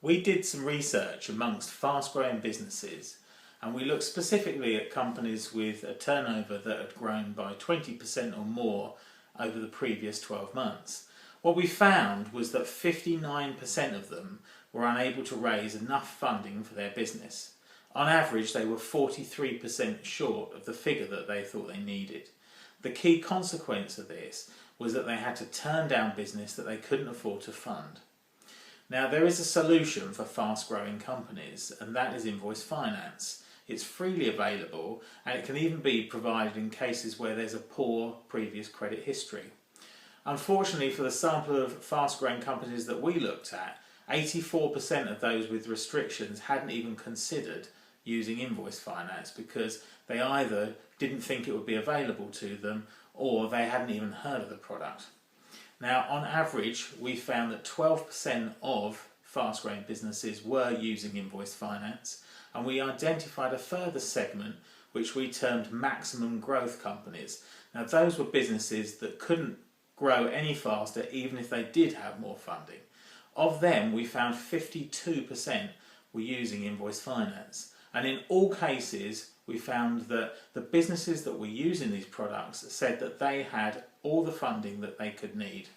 We did some research amongst fast-growing businesses, and we looked specifically at companies with a turnover that had grown by 20% or more over the previous 12 months. What we found was that 59% of them were unable to raise enough funding for their business. On average, they were 43% short of the figure that they thought they needed. The key consequence of this was that they had to turn down business that they couldn't afford to fund. Now, there is a solution for fast-growing companies, and that is Invoice Finance. It's freely available, and it can even be provided in cases where there's a poor previous credit history. Unfortunately, for the sample of fast-growing companies that we looked at, 84% of those with restrictions hadn't even considered using Invoice Finance because they either didn't think it would be available to them or they hadn't even heard of the product. Now, on average, we found that 12% of fast-growing businesses were using Invoice Finance, and we identified a further segment which we termed maximum growth companies. Now, those were businesses that couldn't grow any faster even if they did have more funding. Of them, we found 52% were using Invoice Finance, and in all cases we found that the businesses that were using these products said that they had all the funding that they could need.